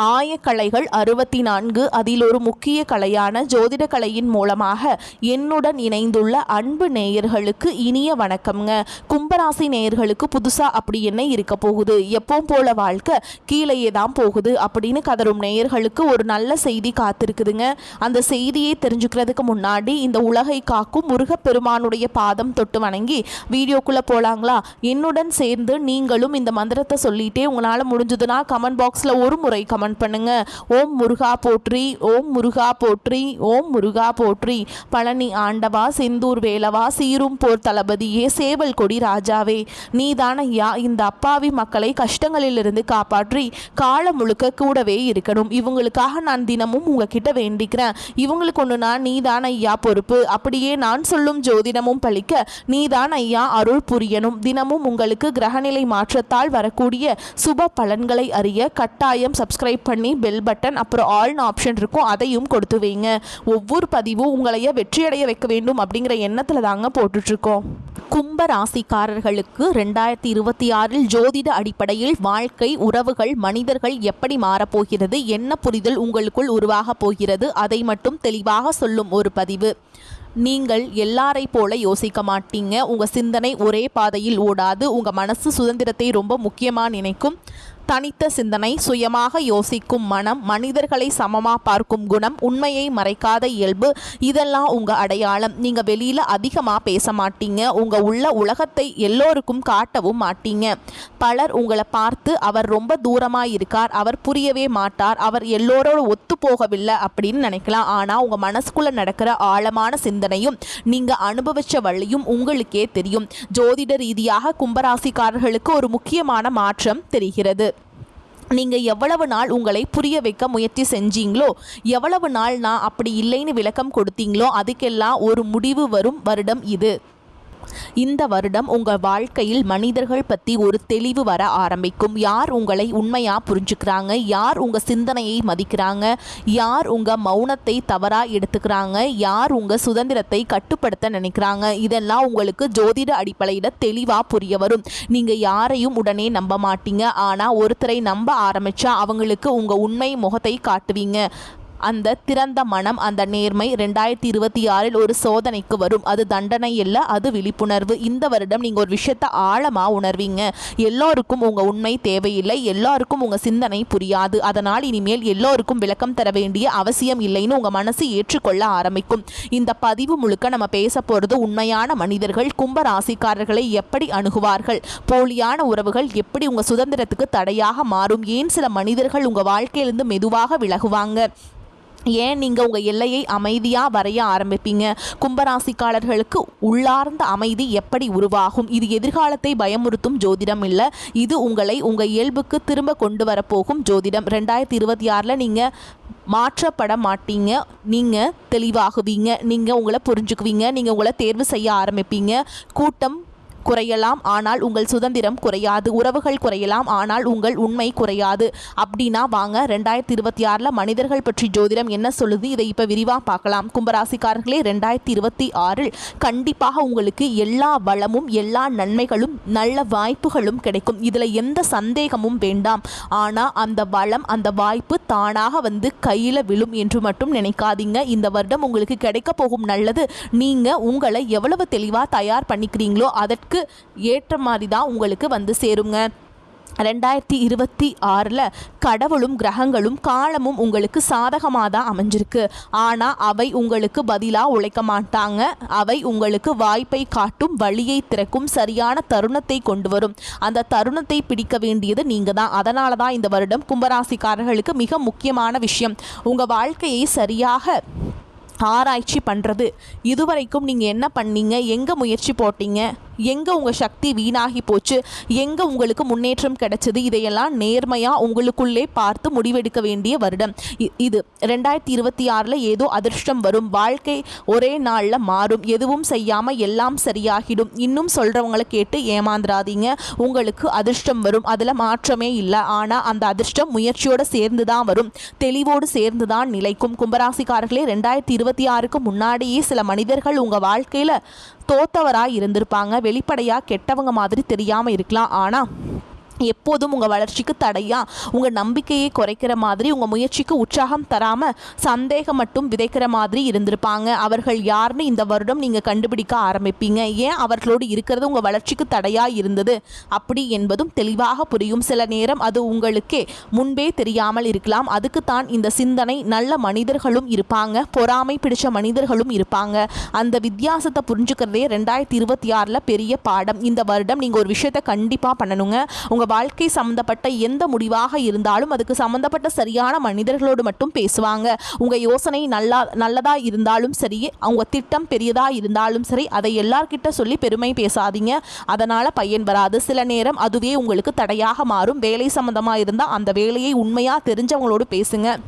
ஆயக்கலைகள் 64 அதில் ஒரு முக்கிய கலையான ஜோதிட கலையின் மூலமாக என்னுடன் இணைந்துள்ள அன்பு நேயர்களுக்கு இனிய வணக்கம்ங்க. கும்பராசி நேயர்களுக்கு புதுசா அப்படி என்ன இருக்க போகுது, எப்பவும் போல வாழ்க்கை கீழேயே தான் போகுது அப்படின்னு கதரும் நேயர்களுக்கு ஒரு நல்ல செய்தி காத்திருக்குதுங்க. அந்த செய்தியை தெரிஞ்சுக்கிறதுக்கு முன்னாடி இந்த உலகை காக்கும் முருகப்பெருமானுடைய பாதம் தொட்டு வணங்கி வீடியோக்குள்ள போலாங்களா? என்னுடன் சேர்ந்து நீங்களும் இந்த மந்திரத்தை சொல்லிட்டே உங்களால் முடிஞ்சதுன்னா கமெண்ட் பாக்ஸில் ஒரு முறை கமெண்ட் பண்ணுங்க. ஓம் முருகா போற்றி, ஓம் முருகா போற்றி, ஓம் முருகா போற்றி. பழனி ஆண்டவா, செந்தூர் வேலவா, சீரும் போர் தளபதியே, சேவல் கொடி ராஜாவே, நீதானையா இந்த அப்பாவி மக்களை கஷ்டங்களிலிருந்து காப்பாற்றி காலம் முழுக்க கூடவே இருக்கணும். இவங்களுக்காக நான் தினமும் உங்ககிட்ட வேண்டிக்கிறேன். இவங்களுக்கு ஒன்றுனா நீதான் ஐயா பொறுப்பு. அப்படியே நான் சொல்லும் ஜோதிடமும் பழிக்க நீதான் ஐயா அருள் புரியணும். தினமும் உங்களுக்கு கிரகநிலை மாற்றத்தால் வரக்கூடிய சுப பலன்களை அறிய கட்டாயம் சப்ஸ்கிரைப் பண்ணி பெல் பட்டன் அப்புறம் ஆல்னு ஆப்ஷன் இருக்கும், அதையும் கொடுத்து வைங்க. ஒவ்வொரு பதிவும் உங்களைய வெற்றியடைய வைக்க வேண்டும் அப்படிங்கிற எண்ணத்தில் தாங்க போட்டுட்ருக்கோம். கும்ப ராசிக்காரர்களுக்கு 2026 ஜோதிட அடிப்படையில் வாழ்க்கை, உறவுகள், மனிதர்கள் எப்படி மாறப்போகிறது, என்ன புரிதல் உங்களுக்குள் உருவாக போகிறது, அதை மட்டும் தெளிவாக சொல்லும் ஒரு பதிவு. நீங்கள் எல்லாரை போல யோசிக்க மாட்டீங்க. உங்கள் சிந்தனை ஒரே பாதையில் ஓடாது. உங்கள் மனசு சுதந்திரத்தை ரொம்ப முக்கியமாக நினைக்கும். தனித்த சிந்தனை, சுயமாக யோசிக்கும் மனம், மனிதர்களை சமமாக பார்க்கும் குணம், உண்மையை மறைக்காத இயல்பு, இதெல்லாம் உங்கள் அடையாளம். நீங்கள் வெளியில் அதிகமாக பேச மாட்டீங்க. உங்கள் உள்ள உலகத்தை எல்லோருக்கும் காட்டவும் மாட்டீங்க. பலர் உங்களை பார்த்து அவர் ரொம்ப தூரமாக இருக்கார், அவர் புரியவே மாட்டார், அவர் எல்லோரோட ஒத்து போகவில்லை அப்படின்னு நினைக்கலாம். ஆனால் உங்கள் மனசுக்குள்ளே நடக்கிற ஆழமான சிந்தனையும் நீங்கள் அனுபவிச்ச வழியும் உங்களுக்கே தெரியும். ஜோதிட ரீதியாக கும்பராசிக்காரர்களுக்கு ஒரு முக்கியமான மாற்றம் தெரிகிறது. நீங்கள் எவ்வளவு நாள் உங்களை புரிய வைக்க முயற்சி செஞ்சீங்களோ, எவ்வளவு நாள் நான் அப்படி இல்லைன்னு விளக்கம் கொடுத்தீங்களோ, அதுக்கெல்லாம் ஒரு முடிவு வரும் வருடம் இது. இந்த வருடம் உங்கள் வாழ்க்கையில் மனிதர்கள் பற்றி ஒரு தெளிவு வர ஆரம்பிக்கும். யார் உங்களை உண்மையாக புரிஞ்சுக்கிறாங்க, யார் உங்கள் சிந்தனையை மதிக்கிறாங்க, யார் உங்கள் மௌனத்தை தவறாக எடுத்துக்கிறாங்க, யார் உங்கள் சுதந்திரத்தை கட்டுப்படுத்த நினைக்கிறாங்க, இதெல்லாம் உங்களுக்கு ஜோதிட அடிப்படையில் தெளிவாக புரிய வரும். நீங்கள் யாரையும் உடனே நம்ப மாட்டீங்க. ஆனால் ஒருத்தரை நம்ப ஆரம்பித்தா அவங்களுக்கு உங்கள் உண்மை முகத்தை காட்டுவீங்க. அந்த திறந்த மனம், அந்த நேர்மை 2026 ஒரு சோதனைக்கு வரும். அது தண்டனை இல்லை, அது விழிப்புணர்வு. இந்த வருடம் நீங்கள் ஒரு விஷயத்தை ஆழமாக உணர்வீங்க. எல்லோருக்கும் உங்கள் உண்மை தேவையில்லை, எல்லோருக்கும் உங்கள் சிந்தனை புரியாது. அதனால் இனிமேல் எல்லோருக்கும் விளக்கம் தர வேண்டிய அவசியம் இல்லைன்னு உங்கள் மனசு ஏற்றுக்கொள்ள ஆரம்பிக்கும். இந்த பதிவு முழுக்க நம்ம பேச போகிறது உண்மையான மனிதர்கள் கும்ப ராசிக்காரர்களை எப்படி அணுகுவார்கள், போலியான உறவுகள் எப்படி உங்கள் சுதந்திரத்துக்கு தடையாக மாறும், ஏன் சில மனிதர்கள் உங்கள் வாழ்க்கையிலிருந்து மெதுவாக விலகுவாங்க, ஏன் நீங்கள் உங்கள் எல்லையை அமைதியாக வரைய ஆரம்பிப்பீங்க, கும்பராசிக்காரர்களுக்கு உள்ளார்ந்த அமைதி எப்படி உருவாகும். இது எதிர்காலத்தை பயமுறுத்தும் ஜோதிடம் இல்லை, இது உங்களை உங்கள் இயல்புக்கு திரும்ப கொண்டு வரப்போகும் ஜோதிடம். 2026 நீங்கள் மாற்றப்பட மாட்டீங்க. நீங்கள் தெளிவாகுவீங்க, நீங்கள் உங்களை புரிஞ்சுக்குவீங்க, நீங்கள் உங்களை தேர்வு செய்ய ஆரம்பிப்பீங்க. கூட்டம் குறையலாம், ஆனால் உங்கள் சுதந்திரம் குறையாது. உறவுகள் குறையலாம், ஆனால் உங்கள் உண்மை குறையாது. அப்படின்னா வாங்க 2026 மனிதர்கள் பற்றி ஜோதிடம் என்ன சொல்லுது, இதை இப்போ விரிவாக பார்க்கலாம். கும்பராசிக்காரர்களே, 2026 கண்டிப்பாக உங்களுக்கு எல்லா வளமும் எல்லா நன்மைகளும் நல்ல வாய்ப்புகளும் கிடைக்கும். இதில் எந்த சந்தேகமும் வேண்டாம். ஆனால் அந்த வளம், அந்த வாய்ப்பு தானாக வந்து கையில் விழும் என்று மட்டும் நினைக்காதீங்க. இந்த வருடம் உங்களுக்கு கிடைக்க போகும் நல்லது நீங்கள் உங்களை எவ்வளவு தெளிவாக தயார் பண்ணிக்கிறீங்களோ அதற்கு ஏற்ற மாதிரி தான் உங்களுக்கு வந்து சேருங்க. 2026 கடவுளும் கிரகங்களும் காலமும் உங்களுக்கு சாதகமாக தான் அமைஞ்சிருக்கு. ஆனால் அவை உங்களுக்கு பதிலாக உழைக்க மாட்டாங்க. அவை உங்களுக்கு வாய்ப்பை காட்டும், வழியை திறக்கும், சரியான தருணத்தை கொண்டு வரும். அந்த தருணத்தை பிடிக்க வேண்டியது நீங்கள் தான். அதனால தான் இந்த வருடம் கும்பராசிக்காரர்களுக்கு மிக முக்கியமான விஷயம் உங்கள் வாழ்க்கையை சரியாக ஆராய்ச்சி பண்ணுறது. இதுவரைக்கும் நீங்கள் என்ன பண்ணீங்க, எங்கே முயற்சி போட்டீங்க, எங்கே உங்கள் சக்தி வீணாகி போச்சு, எங்கே உங்களுக்கு முன்னேற்றம் கிடைச்சது, இதையெல்லாம் நேர்மையாக உங்களுக்குள்ளே பார்த்து முடிவெடுக்க வேண்டிய வருடம் இது. 2026 ஏதோ அதிர்ஷ்டம் வரும், வாழ்க்கை ஒரே நாளில் மாறும், எதுவும் செய்யாமல் எல்லாம் சரியாகிடும், இன்னும் சொல்கிறவங்களை கேட்டு ஏமாந்துடாதீங்க. உங்களுக்கு அதிர்ஷ்டம் வரும், அதில் மாற்றமே இல்லை. ஆனால் அந்த அதிர்ஷ்டம் முயற்சியோடு சேர்ந்து தான் வரும், தெளிவோடு சேர்ந்து தான் நிலைக்கும். கும்பராசிக்காரர்களே, 2026க்கு முன்னாடியே சில மனிதர்கள் உங்கள் வாழ்க்கையில் தோத்தவராக இருந்திருப்பாங்க. வெளிப்படையாக கெட்டவங்க மாதிரி தெரியாமல் இருக்கலாம். ஆனால் எப்போதும் உங்கள் வளர்ச்சிக்கு தடையாக உங்கள் நம்பிக்கையை குறைக்கிற மாதிரி, உங்கள் முயற்சிக்கு உற்சாகம் தராமல் சந்தேகம் மட்டும் விதைக்கிற மாதிரி இருந்திருப்பாங்க. அவர்கள் யாருன்னு இந்த வருடம் நீங்கள் கண்டுபிடிக்க ஆரம்பிப்பீங்க. ஏன் அவர்களோடு இருக்கிறது உங்கள் வளர்ச்சிக்கு தடையாக இருந்தது அப்படி என்பதும் தெளிவாக புரியும். சில நேரம் அது உங்களுக்கே முன்பே தெரியாமல் இருக்கலாம். அதுக்கு தான் இந்த சிந்தனை. நல்ல மனிதர்களும் இருப்பாங்க, பொறாமை பிடிச்ச மனிதர்களும் இருப்பாங்க. அந்த வித்தியாசத்தை புரிஞ்சுக்கிறதே 2026 பெரிய பாடம். இந்த வருடம் நீங்கள் ஒரு விஷயத்தை கண்டிப்பாக பண்ணணுங்க. உங்கள் வாழ்க்கை சம்பந்தப்பட்ட எந்த முடிவாக இருந்தாலும் அதுக்கு சம்பந்தப்பட்ட சரியான மனிதர்களோடு மட்டும் பேசுவாங்க. உங்கள் யோசனை நல்லதா இருந்தாலும் சரி, அவங்க திட்டம் பெரியதா இருந்தாலும் சரி, அதை எல்லார்கிட்ட சொல்லி பெருமை பேசாதீங்க. அதனால் பயன் வராது. சில நேரம் அதுவே உங்களுக்கு தடையாக மாறும். வேலை சம்பந்தமாக இருந்தால் அந்த வேலையை உண்மையாக தெரிஞ்சவங்களோடு பேசுங்க.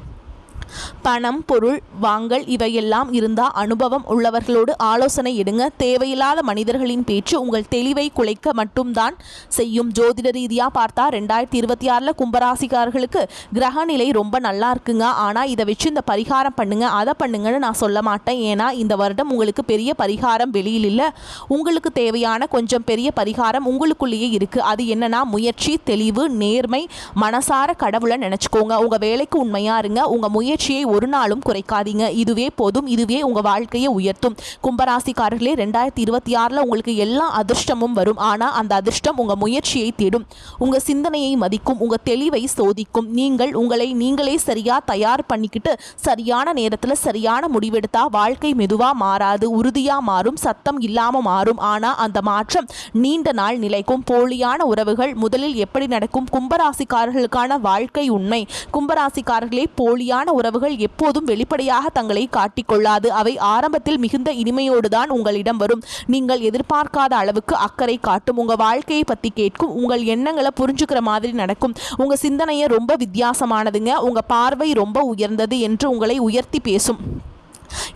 பணம், பொருள் வாங்கல் இவையெல்லாம் இருந்தால் அனுபவம் உள்ளவர்களோடு ஆலோசனை எடுங்க. தேவையில்லாத மனிதர்களின் பேச்சு உங்கள் தெளிவை குலைக்க மட்டும்தான் செய்யும். ஜோதிட ரீதியாக பார்த்தா 2026 கும்பராசிக்காரர்களுக்கு கிரக நிலை ரொம்ப நல்லா இருக்குங்க. ஆனால் இதை வச்சு இந்த பரிகாரம் பண்ணுங்க, அதை பண்ணுங்கன்னு நான் சொல்ல மாட்டேன். ஏன்னா இந்த வருடம் உங்களுக்கு பெரிய பரிகாரம் வெளியில் இல்லை. உங்களுக்கு தேவையான கொஞ்சம் பெரிய பரிகாரம் உங்களுக்குள்ளேயே இருக்குது. அது என்னன்னா முயற்சி, தெளிவு, நேர்மை. மனசார கடவுளை நினச்சிக்கோங்க. உங்கள் வேலைக்கு உண்மையாக இருங்க. உங்கள் முயற்சியை ஒரு நாளும் குறைக்காதீங்க. இதுவே போதும். இதுவே உங்க வாழ்க்கையை உயர்த்தும். கும்பராசிக்காரர்களே, 2026 உங்களுக்கு எல்லா அதிர்ஷ்டமும் வரும். ஆனா அந்த அதிர்ஷ்டம் உங்க முயற்சியை தேடும், உங்க சிந்தனையை மதிக்கும், உங்க தெளிவை சோதிக்கும். நீங்கள் உங்களை நீங்களே சரியா தயார் பண்ணிக்கிட்டு சரியான நேரத்தில் சரியான முடிவெடுத்தா வாழ்க்கை மெதுவா மாறாது, உறுதியா மாறும், சத்தம் இல்லாம மாறும். ஆனா அந்த மாற்றம் நீண்ட நாள் நிலைக்கும். போலியான உறவுகள் முதலில் எப்படி நடக்கும்? கும்பராசிக்காரர்களுக்கான வாழ்க்கை உண்மை. கும்பராசிக்காரர்களே, போலியான உறவுகள் எப்போதும் வெளிப்படையாக தங்களை காட்டிக்கொள்ளாது. அவை ஆரம்பத்தில் மிகுந்த இனிமையோடு தான் உங்களிடம் வரும். நீங்கள் எதிர்பார்க்காத அளவுக்கு அக்கறை காட்டும். உங்க வாழ்க்கையை பத்தி கேட்கும். உங்கள் எண்ணங்களை புரிஞ்சுக்கிற மாதிரி நடக்கும். உங்க சிந்தனையை ரொம்ப வித்தியாசமானதுங்க. உங்க பார்வை ரொம்ப உயர்ந்தது என்று உங்களை உயர்த்தி பேசும்.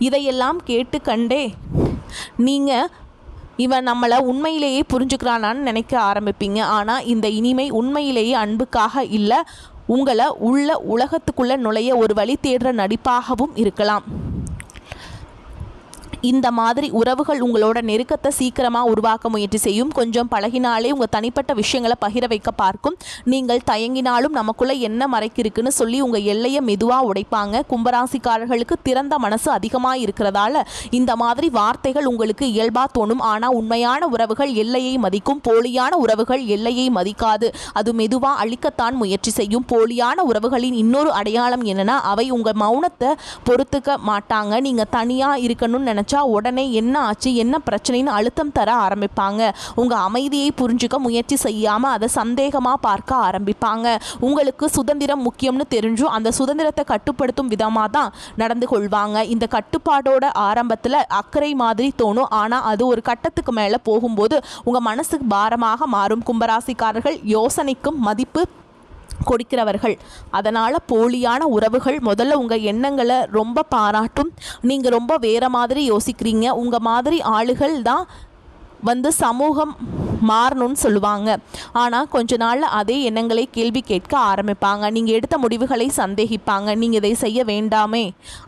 இதையெல்லாம் கேட்டு கண்டே நீங்க இவன் நம்மளை உண்மையிலேயே புரிஞ்சுக்கிறானான்னு நினைக்க ஆரம்பிப்பீங்க. ஆனால் இந்த இனிமை உண்மையிலேயே அன்புக்காக இல்லை, உங்களை உலகத்துக்குள்ளே நுழைய ஒரு வழி தேடுற நடிப்பாகவும் இருக்கலாம். இந்த மாதிரி உறவுகள் உங்களோட நெருக்கத்தை சீக்கிரமாக உருவாக்க முயற்சி செய்யும். கொஞ்சம் பழகினாலே உங்கள் தனிப்பட்ட விஷயங்களை பகிர வைக்க பார்க்கும். நீங்கள் தயங்கினாலும் நமக்குள்ளே என்ன மறைக்கிருக்குன்னு சொல்லி உங்கள் எல்லையை மெதுவாக உடைப்பாங்க. கும்பராசிக்காரர்களுக்கு திறந்த மனசு அதிகமாக இருக்கிறதால இந்த மாதிரி வார்த்தைகள் உங்களுக்கு இயல்பாக தோணும். ஆனால் உண்மையான உறவுகள் எல்லையை மதிக்கும். போலியான உறவுகள் எல்லையை மதிக்காது. அது மெதுவாக அழிக்கத்தான் முயற்சி செய்யும். போலியான உறவுகளின் இன்னொரு அடையாளம் என்னன்னா, அவை உங்கள் மௌனத்தை பொறுத்துக்க மாட்டாங்க. நீங்கள் தனியாக இருக்கணும்னு நினச்சா உடனே என்ன ஆச்சு, என்ன பிரச்சனைன்னு அழுத்தம் தர ஆரம்பிப்பாங்க. உங்க அமைதியை புரிஞ்சுக்க முயற்சி செய்யாம அதை சந்தேகமா பார்க்க ஆரம்பிப்பாங்க. உங்களுக்கு சுதந்திரம் முக்கியம்னு தெரிஞ்சும் அந்த சுதந்திரத்தை கட்டுப்படுத்தும் விதமா தான் நடந்து கொள்வாங்க. இந்த கட்டுப்பாடோட ஆரம்பத்துல அக்கறை மாதிரி தோணும். ஆனா அது ஒரு கட்டத்துக்கு மேல போகும்போது உங்க மனசுக்கு பாரமாக மாறும். கும்பராசிக்காரர்கள் யோசனைக்கும் மதிப்பு கொடுக்கிறவர்கள். அதனால் போலியான உறவுகள் முதல்ல உங்கள் எண்ணங்களை ரொம்ப பாராட்டும். நீங்கள் ரொம்ப வேறு மாதிரி யோசிக்கிறீங்க. உங்கள் மாதிரி ஆளுகள் தான் சமூகம் மாறணும்னு சொல்லுவாங்க. ஆனால் கொஞ்ச நாளில் அதே எண்ணங்களை கேள்வி கேட்க ஆரம்பிப்பாங்க. நீங்கள் எடுத்த முடிவுகளை சந்தேகிப்பாங்க. நீங்கள் இதை செய்ய வேண்டாமே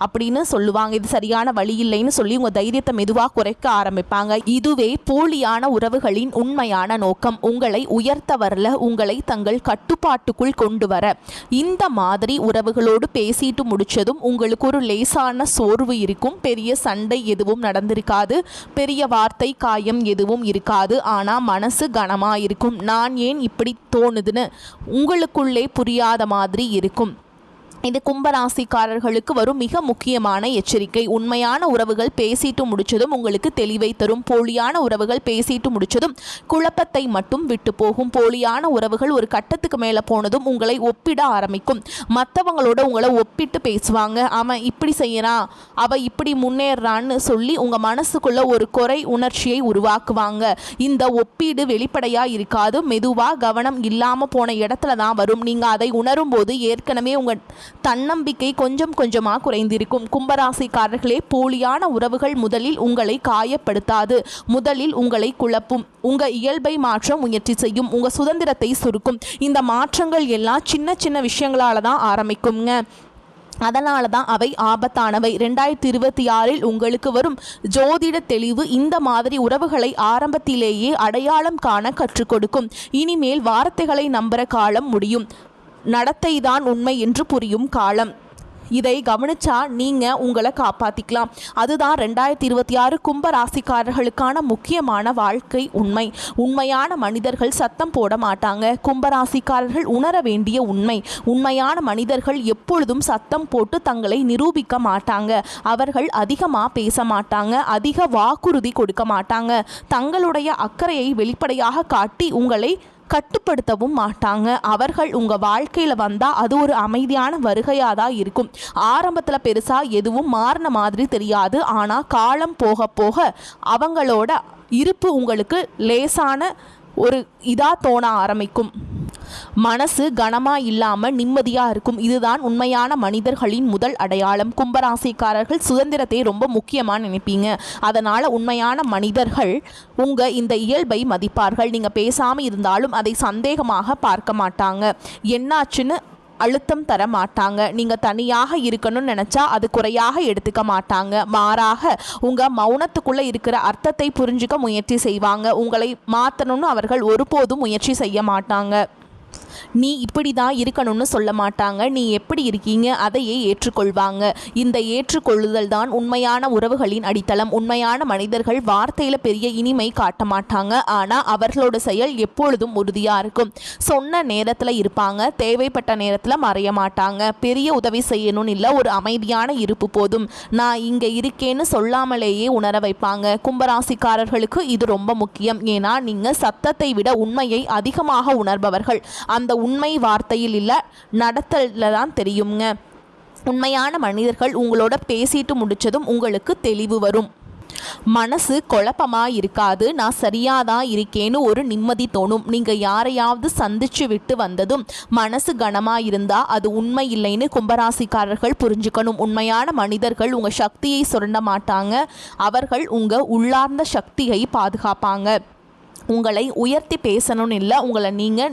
அப்படின்னு சொல்லுவாங்க. இது சரியான வழி இல்லைன்னு சொல்லி உங்கள் தைரியத்தை மெதுவாக குறைக்க ஆரம்பிப்பாங்க. இதுவே போலியான உறவுகளின் உண்மையான நோக்கம். உங்களை உயர்த்த வரல, உங்களை தங்கள் கட்டுப்பாட்டுக்குள் கொண்டு வர. இந்த மாதிரி உறவுகளோடு பேசிட்டு முடிச்சதும் உங்களுக்கு ஒரு லேசான சோர்வு இருக்கும். பெரிய சண்டை எதுவும் நடந்திருக்காது, பெரிய வார்த்தை காயம் எதுவும் இருக்காது. ஆனால் மனசு கனமா இருக்கும். நான் ஏன் இப்படி தோணுதுன்னு உங்களுக்குள்ளே புரியாத மாதிரி இருக்கும். இது கும்பராசிக்காரர்களுக்கு வரும் மிக முக்கியமான எச்சரிக்கை. உண்மையான உறவுகள் பேசிட்டு முடிச்சதும் உங்களுக்கு தெளிவை தரும். போலியான உறவுகள் பேசிட்டு முடிச்சதும் குழப்பத்தை மட்டும் விட்டு போகும். போலியான உறவுகள் ஒரு கட்டத்துக்கு மேலே போனதும் உங்களை ஒப்பிட ஆரம்பிக்கும். மற்றவங்களோட உங்களை ஒப்பிட்டு பேசுவாங்க. அவன் இப்படி செய்யறான், அவ இப்படி முன்னேறான்னு சொல்லி உங்கள் மனசுக்குள்ள ஒரு குறை உணர்ச்சியை உருவாக்குவாங்க. இந்த ஒப்பீடு வெளிப்படையாக இருக்காது, மெதுவாக கவனம் இல்லாமல் போன இடத்துல தான் வரும். நீங்கள் அதை உணரும் போது ஏற்கனவே உங்கள் தன்னம்பிக்கை கொஞ்சம் கொஞ்சமாக குறைந்திருக்கும். கும்பராசிக்காரர்களே, போலியான உறவுகள் முதலில் உங்களை காயப்படுத்தாது, முதலில் உங்களை குழப்பும். உங்கள் இயல்பை மாற்ற முயற்சி செய்யும், உங்கள் சுதந்திரத்தை சுருக்கும். இந்த மாற்றங்கள் எல்லாம் சின்ன சின்ன விஷயங்களால தான் ஆரம்பிக்குங்க. அதனால தான் அவை ஆபத்தானவை. 2026 உங்களுக்கு வரும் ஜோதிட தெளிவு இந்த மாதிரி உறவுகளை ஆரம்பத்திலேயே அடையாளம் காண கற்றுக் கொடுக்கும். இனிமேல் வார்த்தைகளை நம்புற காலம் முடியும், நடத்தைதான் உண்மை என்று புரியும் காலம். இதை கவனிச்சா நீங்கள் உங்களை காப்பாற்றிக்கலாம். அதுதான் 2026 கும்ப ராசிக்காரர்களுக்கான முக்கியமான வாழ்க்கை உண்மை. உண்மையான மனிதர்கள் சத்தம் போட மாட்டாங்க. கும்பராசிக்காரர்கள் உணர வேண்டிய உண்மை, உண்மையான மனிதர்கள் எப்பொழுதும் சத்தம் போட்டு தங்களை நிரூபிக்க மாட்டாங்க. அவர்கள் அதிகமாக பேச மாட்டாங்க, அதிக வாக்குறுதி கொடுக்க மாட்டாங்க. தங்களுடைய அக்கறையை வெளிப்படையாக காட்டி உங்களை கட்டுப்படுத்தவும் மாட்டாங்க. அவர்கள் உங்கள் வாழ்க்கையில் வந்தால் அது ஒரு அமைதியான வருகையாக தான் இருக்கும். ஆரம்பத்தில் பெருசாக எதுவும் மாறின மாதிரி தெரியாது. ஆனால் காலம் போக போக அவங்களோட இருப்பு உங்களுக்கு லேசான ஒரு இதாக தோண ஆரம்பிக்கும். மனசு கனமாக இல்லாமல் நிம்மதியாக இருக்கும். இதுதான் உண்மையான மனிதர்களின் முதல் அடையாளம். கும்பராசிக்காரர்கள் சுதந்திரத்தை ரொம்ப முக்கியமாக நினைப்பீங்க. அதனால் உண்மையான மனிதர்கள் உங்கள் இந்த இயல்பை மதிப்பார்கள். நீங்கள் பேசாமல் இருந்தாலும் அதை சந்தேகமாக பார்க்க மாட்டாங்க. என்னாச்சுன்னு அழுத்தம் தர மாட்டாங்க. நீங்கள் தனியாக இருக்கணும்னு நினச்சா அது குறையாக எடுத்துக்க மாட்டாங்க. மாறாக உங்கள் மௌனத்துக்குள்ளே இருக்கிற அர்த்தத்தை புரிஞ்சுக்க முயற்சி செய்வாங்க. உங்களை மாற்றணும்னு அவர்கள் ஒருபோதும் முயற்சி செய்ய மாட்டாங்க. நீ இப்படி தான் இருக்கணும்னு சொல்ல மாட்டாங்க. நீ எப்படி இருக்கீங்க அதையே ஏற்றுக்கொள்வாங்க. இந்த ஏற்றுக்கொள்ளுதல் தான் உண்மையான உறவுகளின் அடித்தளம். உண்மையான மனிதர்கள் வார்த்தையில் பெரிய இனிமை காட்ட மாட்டாங்க, ஆனால் அவர்களோட செயல் எப்பொழுதும் உறுதியாக இருக்கும். சொன்ன நேரத்தில் இருப்பாங்க, தேவைப்பட்ட நேரத்தில் மறைய மாட்டாங்க. பெரிய உதவி செய்யணும்னு இல்லை, ஒரு அமைதியான இருப்பு போதும். நான் இங்கே இருக்கேன்னு சொல்லாமலேயே உணர வைப்பாங்க. கும்பராசிக்காரர்களுக்கு இது ரொம்ப முக்கியம். ஏன்னா நீங்கள் சத்தத்தை விட உண்மையை அதிகமாக உணர்பவர்கள். அந்த உண்மை வார்த்தையில் இல்லை, நடத்தல தான் தெரியுங்க. உண்மையான மனிதர்கள் உங்களோட பேசிட்டு முடிச்சதும் உங்களுக்கு தெளிவு வரும். மனசு குழப்பமாக இருக்காது. நான் சரியாக தான் இருக்கேன்னு ஒரு நிம்மதி தோணும். நீங்கள் யாரையாவது சந்திச்சு விட்டு வந்ததும் மனசு கனமாக இருந்தால் அது உண்மை இல்லைன்னு கும்பராசிக்காரர்கள் புரிஞ்சுக்கணும். உண்மையான மனிதர்கள் உங்கள் சக்தியை சுரண்ட மாட்டாங்க. அவர்கள் உங்கள் உள்ளார்ந்த சக்தியை பாதுகாப்பாங்க. உங்களை உயர்த்தி பேசணும்னு இல்லை, உங்களை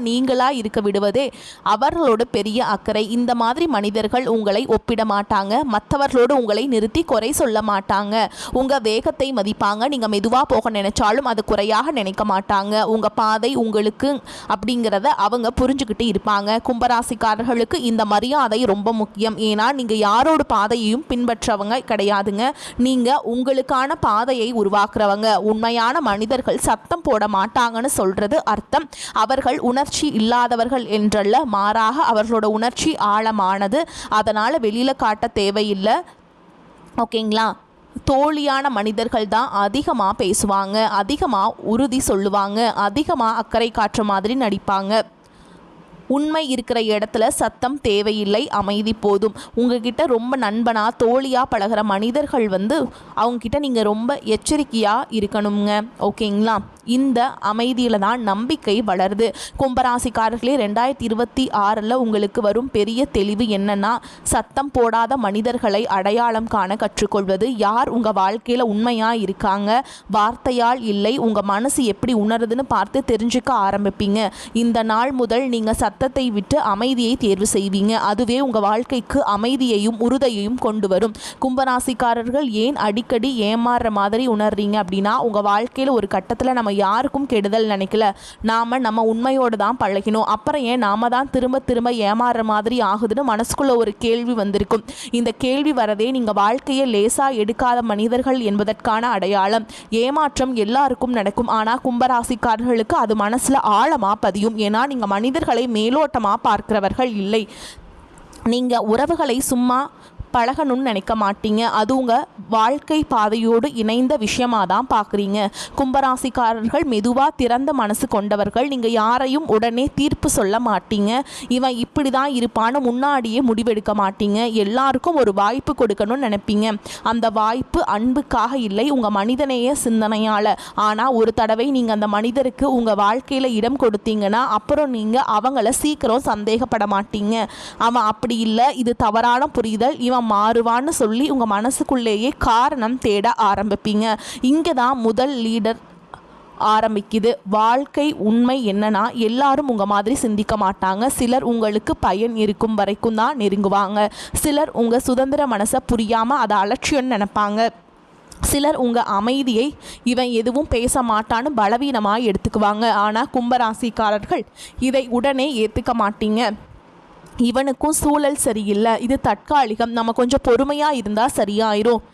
நீங்களாக இருக்க விடுவதே அவர்களோட பெரிய அக்கறை. இந்த மாதிரி மனிதர்கள் உங்களை ஒப்பிட மாட்டாங்க. மற்றவர்களோடு உங்களை நிறுத்தி குறை சொல்ல மாட்டாங்க. உங்கள் வேகத்தை மதிப்பாங்க. நீங்கள் மெதுவாக போக நினைச்சாலும் அது குறையாக நினைக்க மாட்டாங்க. உங்கள் பாதை உங்களுக்கு அப்படிங்கிறத அவங்க புரிஞ்சுக்கிட்டு இருப்பாங்க. கும்பராசிக்காரர்களுக்கு இந்த மரியாதை ரொம்ப முக்கியம். ஏன்னா நீங்கள் யாரோட பாதையையும் பின்பற்றவங்க கிடையாதுங்க. நீங்கள் உங்களுக்கான பாதையை உருவாக்குறவங்க. உண்மையான மனிதர்கள் சத்தம் போட மாட்டாங்கன்னு சொல்றது அர்த்தம் அவர்கள் உணர்ச்சி இல்லாதவர்கள் என்றல்ல, மாறாக அவர்களோட உணர்ச்சி ஆழமானது. அதனால் வெளியில் காட்ட தேவையில்லை. ஓகேங்களா? தோழியான மனிதர்கள் தான் அதிகமாக பேசுவாங்க, அதிகமாக உறுதி சொல்லுவாங்க, அதிகமாக அக்கறை காட்டுற மாதிரி நடிப்பாங்க. உண்மை இருக்கிற இடத்துல சத்தம் தேவையில்லை, அமைதி போதும். உங்ககிட்ட ரொம்ப நண்பனாக தோழியாக பழகிற மனிதர்கள் அவங்கக்கிட்ட நீங்கள் ரொம்ப எச்சரிக்கையாக இருக்கணுங்க. ஓகேங்களா? இந்த அமைதியில் தான் நம்பிக்கை வளருது. கும்பராசிக்காரர்களே, 2026 உங்களுக்கு வரும் பெரிய தெளிவு என்னன்னா, சத்தம் போடாத மனிதர்களை அடையாளம் காண கற்றுக்கொள்வது. யார் உங்கள் வாழ்க்கையில் உண்மையாக இருக்காங்க, வார்த்தையால் இல்லை, உங்கள் மனசு எப்படி உணருதுன்னு பார்த்து தெரிஞ்சுக்க ஆரம்பிப்பீங்க. இந்த நாள் முதல் நீங்கள் சத்தத்தை விட்டு அமைதியை தேர்வு செய்வீங்க. அதுவே உங்கள் வாழ்க்கைக்கு அமைதியையும் உறுதியையும் கொண்டு வரும். கும்பராசிக்காரர்கள் ஏன் அடிக்கடி ஏமாறுற மாதிரி உணர்றீங்க அப்படின்னா, உங்கள் வாழ்க்கையில் ஒரு கட்டத்தில் நம்ம யாருக்கும் கெடுதல் நினைக்கல, நம்ம உண்மையோடு தான் பழகினோம். அப்புறம் ஏன் நாம தான் திரும்ப திரும்ப ஏமாறுற மாதிரி ஆகுதுன்னு மனசுக்குள்ள ஒரு கேள்வி வந்திருக்கும். இந்த கேள்வி வரதே நீங்கள் வாழ்க்கையை லேசா எடுக்காத மனிதர்கள் என்பதற்கான அடையாளம். ஏமாற்றம் எல்லாருக்கும் நடக்கும், ஆனால் கும்பராசிக்காரர்களுக்கு அது மனசுல ஆழமா பதியும். ஏன்னா நீங்கள் மனிதர்களை மேலோட்டமாக பார்க்கிறவர்கள் இல்லை. நீங்கள் உறவுகளை சும்மா பழகணும்னு நினைக்க மாட்டீங்க. அது உங்கள் வாழ்க்கை பாதையோடு இணைந்த விஷயமாக தான் பார்க்குறீங்க. கும்பராசிக்காரர்கள் மெதுவாக திறந்த மனசு கொண்டவர்கள். நீங்கள் யாரையும் உடனே தீர்ப்பு சொல்ல மாட்டீங்க. இவன் இப்படி தான் இருப்பான்னு முன்னாடியே முடிவெடுக்க மாட்டீங்க. எல்லாருக்கும் ஒரு வாய்ப்பு கொடுக்கணும்னு நினைப்பீங்க. அந்த வாய்ப்பு அன்புக்காக இல்லை, உங்கள் மனிதநேய சிந்தனையால். ஆனால் ஒரு தடவை நீங்கள் அந்த மனிதருக்கு உங்கள் வாழ்க்கையில் இடம் கொடுத்தீங்கன்னா அப்புறம் நீங்கள் அவங்கள சீக்கிரம் சந்தேகப்பட மாட்டீங்க. அவன் அப்படி இல்லை, இது தவறான புரிதல், இவன் மாறுவான்னு சொல்லி உங்கள் மனசுக்குள்ளேயே காரணம் தேட ஆரம்பிப்பீங்க. இங்கே தான் முதல் லீடர் ஆரம்பிக்குது. வாழ்க்கை உண்மை என்னன்னா, எல்லாரும் உங்கள் மாதிரி சிந்திக்க மாட்டாங்க. சிலர் உங்களுக்கு பயன் இருக்கும் வரைக்கும் தான் நெருங்குவாங்க. சிலர் உங்கள் சுதந்திர மனசை புரியாமல் அதை அலட்சியம்னு நினைப்பாங்க. சிலர் உங்கள் அமைதியை இவன் எதுவும் பேச மாட்டான்னு பலவீனமாக எடுத்துக்குவாங்க. ஆனால் கும்பராசிக்காரர்கள் இதை உடனே ஏற்றுக்க மாட்டீங்க. இவனுக்கும் சூழல் சரியில்லை, இது தற்காலிகம், நம்ம கொஞ்சம் பொறுமையாக இருந்தால் சரியாயிரும்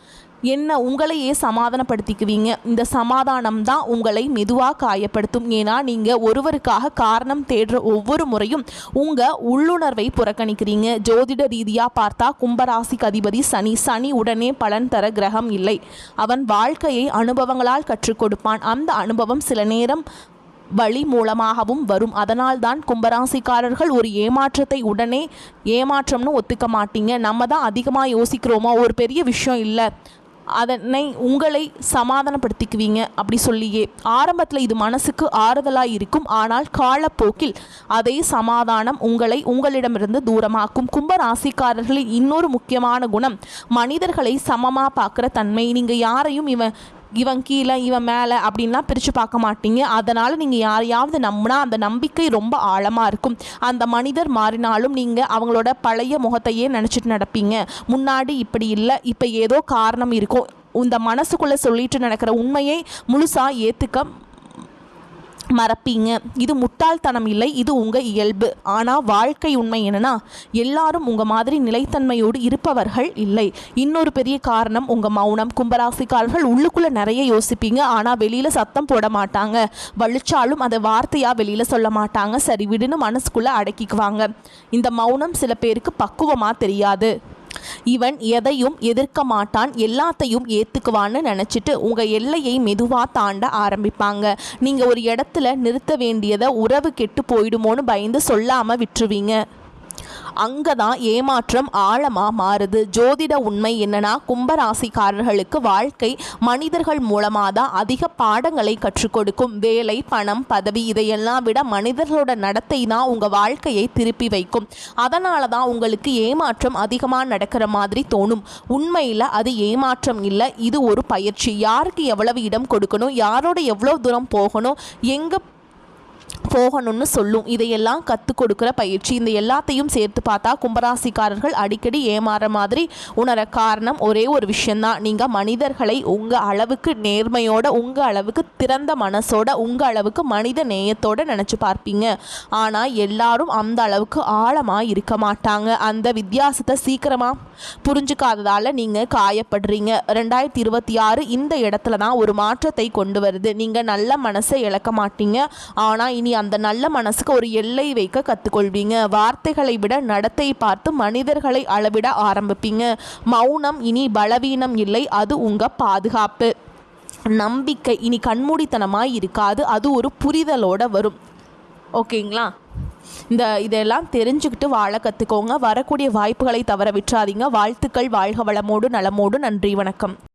என்ன உங்களையே சமாதானப்படுத்திக்குவீங்க. இந்த சமாதானம் தான் உங்களை மெதுவாக காயப்படுத்தும். ஏன்னா நீங்கள் ஒருவருக்காக காரணம் தேடுற ஒவ்வொரு முறையும் உங்கள் உள்ளுணர்வை புறக்கணிக்கிறீங்க. ஜோதிட ரீதியாக பார்த்தா கும்பராசிக்கு அதிபதி சனி. சனி உடனே பலன் தர கிரகம் இல்லை. அவன் வாழ்க்கையை அனுபவங்களால் கற்றுக் கொடுப்பான். அந்த அனுபவம் சில நேரம் வழி மூலமாகவும் வரும். அதனால்தான் கும்பராசிக்காரர்கள் ஒரு ஏமாற்றத்தை உடனே ஏமாற்றம்னு ஒத்துக்க மாட்டீங்க. நம்ம தான் அதிகமாக யோசிக்கிறோமோ, ஒரு பெரிய விஷயம் இல்லை, அதனை உங்களை சமாதானப்படுத்திக்குவீங்க அப்படி சொல்லியே. ஆரம்பத்தில் இது மனசுக்கு ஆறுதலாக இருக்கும். ஆனால் காலப்போக்கில் அதே சமாதானம் உங்களை உங்களிடமிருந்து தூரமாக்கும். கும்பராசிக்காரர்களின் இன்னொரு முக்கியமான குணம் மனிதர்களை சமமாக பார்க்குற தன்மை. நீங்கள் யாரையும் இவன் கீழே இவன் மேலே அப்படின்லாம் பிரித்து பார்க்க மாட்டீங்க. அதனால் நீங்கள் யாரையாவது நம்பினா அந்த நம்பிக்கை ரொம்ப ஆழமாக இருக்கும். அந்த மனிதர் மாறினாலும் நீங்கள் அவங்களோட பழைய முகத்தையே நினச்சிட்டு நடப்பீங்க. முன்னாடி இப்படி இல்லை, இப்போ ஏதோ காரணம் இருக்கும். இந்த மனசுக்குள்ளே சொல்லிட்டு நடக்கிற உண்மையை முழுசாக ஏற்றுக்க மறப்பீங்க. இது முட்டாள்தனம் இல்லை, இது உங்கள் இயல்பு. ஆனால் வாழ்க்கை உண்மை என்னன்னா, எல்லாரும் உங்கள் மாதிரி நிலைத்தன்மையோடு இருப்பவர்கள் இல்லை. இன்னொரு பெரிய காரணம் உங்கள் மௌனம். கும்பராசிக்காரர்கள் உள்ளுக்குள்ளே நிறைய யோசிப்பீங்க, ஆனால் வெளியில் சத்தம் போட மாட்டாங்க. வலிச்சாலும் அதை வார்த்தையாக வெளியில் சொல்ல மாட்டாங்க. சரி விடுன்னு மனசுக்குள்ளே அடக்கிக்குவாங்க. இந்த மௌனம் சில பேருக்கு பக்குவமாக தெரியாது. இவன் எதையும் எதிர்க்க மாட்டான், எல்லாத்தையும் ஏற்றுக்குவான்னு நினச்சிட்டு உங்கள் எல்லையை மெதுவாக தாண்ட ஆரம்பிப்பாங்க. நீங்கள் ஒரு இடத்துல நிறுத்த வேண்டியதை உறவு கெட்டு போயிடுமோன்னு பயந்து சொல்லாமல் விட்டுருவீங்க. அங்கே தான் ஏமாற்றம் ஆழமாக மாறுது. ஜோதிட உண்மை என்னன்னா, கும்பராசிக்காரர்களுக்கு வாழ்க்கை மனிதர்கள் மூலமாக தான் அதிக பாடங்களை கற்றுக் கொடுக்கும். வேலை, பணம், பதவி இதையெல்லாம் விட மனிதர்களோட நடத்தை தான் உங்கள் வாழ்க்கையை திருப்பி வைக்கும். அதனால தான் உங்களுக்கு ஏமாற்றம் அதிகமாக நடக்கிற மாதிரி தோணும். உண்மையில் அது ஏமாற்றம் இல்லை, இது ஒரு பயிற்சி. யாருக்கு எவ்வளவு இடம் கொடுக்கணும், யாரோட எவ்வளோ தூரம் போகணும், எங்கே போகணும்னு சொல்லும். இதையெல்லாம் கற்றுக் கொடுக்குற பயிற்சி. இந்த எல்லாத்தையும் சேர்த்து பார்த்தா கும்பராசிக்காரர்கள் அடிக்கடி ஏமாற மாதிரி உணர காரணம் ஒரே ஒரு விஷயந்தான். நீங்கள் மனிதர்களை உங்கள் அளவுக்கு நேர்மையோட, உங்கள் அளவுக்கு திறந்த மனசோட, உங்கள் அளவுக்கு மனித நேயத்தோடு நினச்சி பார்ப்பீங்க. ஆனால் எல்லாரும் அந்த அளவுக்கு ஆழமாக இருக்க மாட்டாங்க. அந்த வித்தியாசத்தை சீக்கிரமாக புரிஞ்சுக்காததால் நீங்கள் காயப்படுறீங்க. 2026 இந்த இடத்துல தான் ஒரு மாற்றத்தை கொண்டு வருது. நீங்கள் நல்ல மனசை இழக்க மாட்டீங்க. ஆனால் இனி அந்த நல்ல மனசுக்கு ஒரு எல்லை வைக்க கற்றுக்கொள்வீங்க. வார்த்தைகளை விட நடத்தை பார்த்து மனிதர்களை அளவிட ஆரம்பிப்பீங்க. மௌனம் இனி பலவீனம் இல்லை, அது உங்கள் பாதுகாப்பு. நம்பிக்கை இனி கண்மூடித்தனமாக இருக்காது, அது ஒரு புரிதலோடு வரும். ஓகேங்களா? இதெல்லாம் தெரிஞ்சுக்கிட்டு வாழ கற்றுக்கோங்க. வரக்கூடிய வாய்ப்புகளை தவற விட்டுறாதீங்க. வாழ்த்துக்கள். வாழ்க வளமோடு நலமோடு. நன்றி, வணக்கம்.